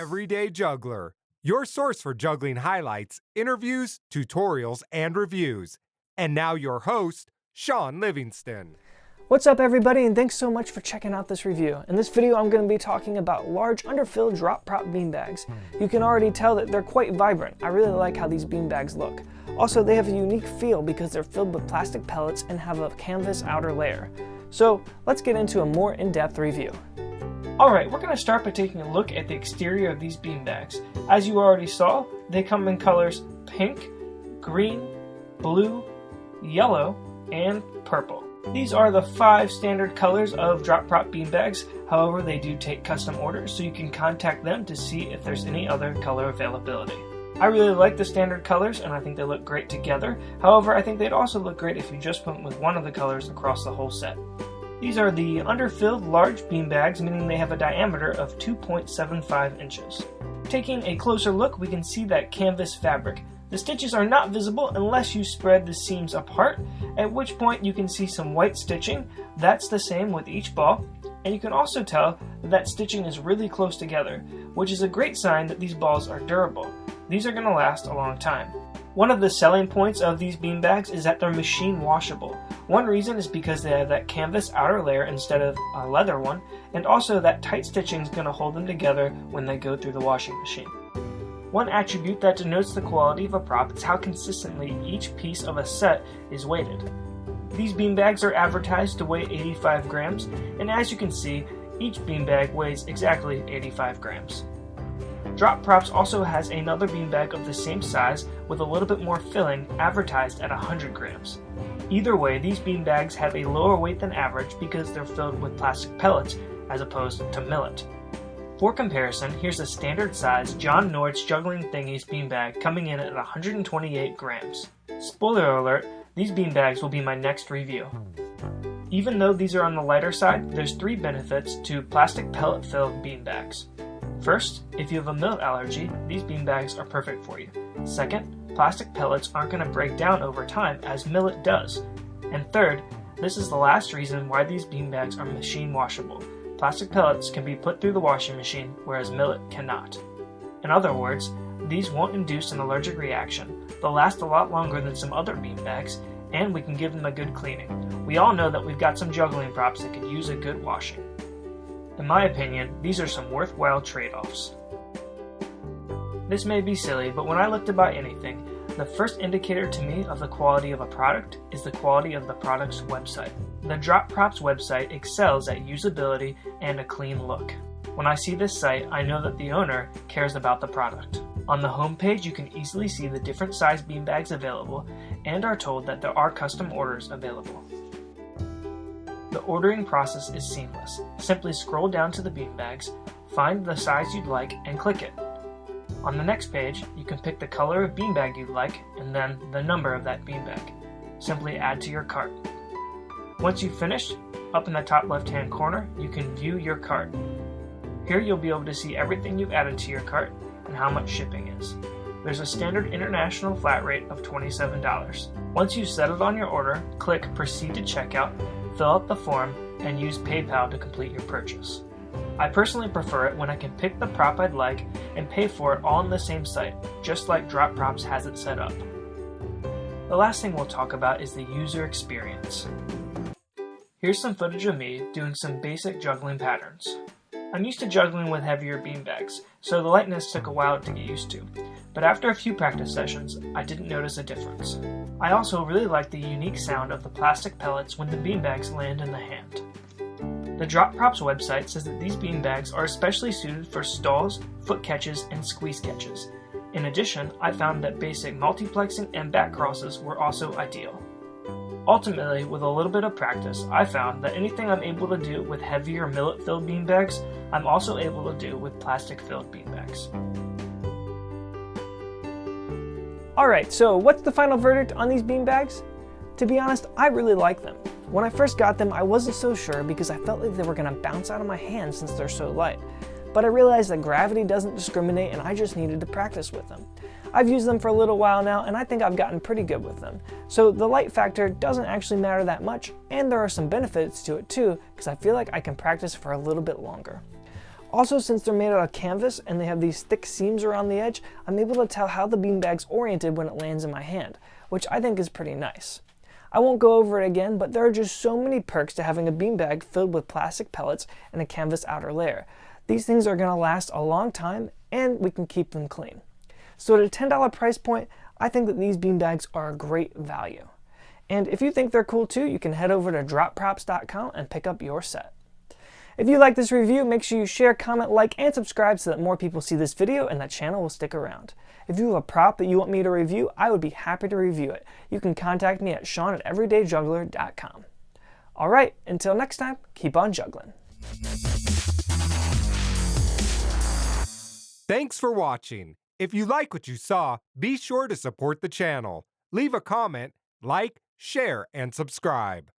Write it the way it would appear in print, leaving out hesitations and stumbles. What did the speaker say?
Everyday Juggler, your source for juggling highlights, interviews, tutorials, and reviews. And now your host, Sean Livingston. What's up everybody, and thanks so much for checking out this review. In this video I'm going to be talking about large underfilled drop prop beanbags. You can already tell that they're quite vibrant. I really like how these beanbags look. Also, they have a unique feel because they're filled with plastic pellets and have a canvas outer layer. So let's get into a more in-depth review. Alright, we're going to start by taking a look at the exterior of these beanbags. As you already saw, they come in colors pink, green, blue, yellow, and purple. These are the 5 standard colors of drop prop beanbags. However, they do take custom orders, so you can contact them to see if there's any other color availability. I really like the standard colors, and I think they look great together. However, I think they'd also look great if you just went with one of the colors across the whole set. These are the Underfilled large beanbags, meaning they have a diameter of 2.75 inches. Taking a closer look, we can see that canvas fabric. The stitches are not visible unless you spread the seams apart, at which point you can see some white stitching. That's the same with each ball, and you can also tell that stitching is really close together, which is a great sign that these balls are durable. These are going to last a long time. One of the selling points of these beanbags is that they're machine washable. One reason is because they have that canvas outer layer instead of a leather one, and also that tight stitching is going to hold them together when they go through the washing machine. One attribute that denotes the quality of a prop is how consistently each piece of a set is weighted. These beanbags are advertised to weigh 85 grams, and as you can see, each beanbag weighs exactly 85 grams. Drop Props also has another beanbag of the same size with a little bit more filling, advertised at 100 grams. Either way, these beanbags have a lower weight than average because they're filled with plastic pellets as opposed to millet. For comparison, here's a standard size John Nord's Juggling Thingies beanbag coming in at 128 grams. Spoiler alert, these beanbags will be my next review. Even though these are on the lighter side, there's 3 benefits to plastic pellet filled beanbags. First, if you have a millet allergy, these beanbags are perfect for you. Second, plastic pellets aren't going to break down over time as millet does. And third, this is the last reason why these beanbags are machine washable. Plastic pellets can be put through the washing machine, whereas millet cannot. In other words, these won't induce an allergic reaction, they'll last a lot longer than some other beanbags, and we can give them a good cleaning. We all know that we've got some juggling props that could use a good washing. In my opinion, these are some worthwhile trade-offs. This may be silly, but when I look to buy anything, the first indicator to me of the quality of a product is the quality of the product's website. The Drop Props website excels at usability and a clean look. When I see this site, I know that the owner cares about the product. On the homepage, you can easily see the different size beanbags available and are told that there are custom orders available. The ordering process is seamless. Simply scroll down to the beanbags, find the size you'd like, and click it. On the next page, you can pick the color of beanbag you'd like and then the number of that beanbag. Simply add to your cart. Once you've finished, up in the top left-hand corner, you can view your cart. Here you'll be able to see everything you've added to your cart and how much shipping is. There's a standard international flat rate of $27. Once you've settled on your order, click Proceed to Checkout, fill out the form, and use PayPal to complete your purchase. I personally prefer it when I can pick the prop I'd like and pay for it all on the same site, just like Drop Props has it set up. The last thing we'll talk about is the user experience. Here's some footage of me doing some basic juggling patterns. I'm used to juggling with heavier beanbags, so the lightness took a while to get used to, but after a few practice sessions, I didn't notice a difference. I also really like the unique sound of the plastic pellets when the beanbags land in the hand. The Drop Props website says that these beanbags are especially suited for stalls, foot catches, and squeeze catches. In addition, I found that basic multiplexing and back crosses were also ideal. Ultimately, with a little bit of practice, I found that anything I'm able to do with heavier millet-filled beanbags, I'm also able to do with plastic-filled beanbags. Alright, so what's the final verdict on these beanbags? To be honest, I really like them. When I first got them, I wasn't so sure because I felt like they were going to bounce out of my hand since they're so light. But I realized that gravity doesn't discriminate and I just needed to practice with them. I've used them for a little while now and I think I've gotten pretty good with them. So the light factor doesn't actually matter that much, and there are some benefits to it too because I feel like I can practice for a little bit longer. Also, since they're made out of canvas and they have these thick seams around the edge, I'm able to tell how the beanbag's oriented when it lands in my hand, which I think is pretty nice. I won't go over it again, but there are just so many perks to having a beanbag filled with plastic pellets and a canvas outer layer. These things are going to last a long time and we can keep them clean. So at a $10 price point, I think that these beanbags are a great value. And if you think they're cool too, you can head over to dropprops.com and pick up your set. If you like this review, make sure you share, comment, like, and subscribe so that more people see this video and the channel will stick around. If you have a prop that you want me to review, I would be happy to review it. You can contact me at Sean@everydayjuggler.com. Alright, until next time, keep on juggling. Thanks for watching. If you like what you saw, be sure to support the channel. Leave a comment, like, share, and subscribe.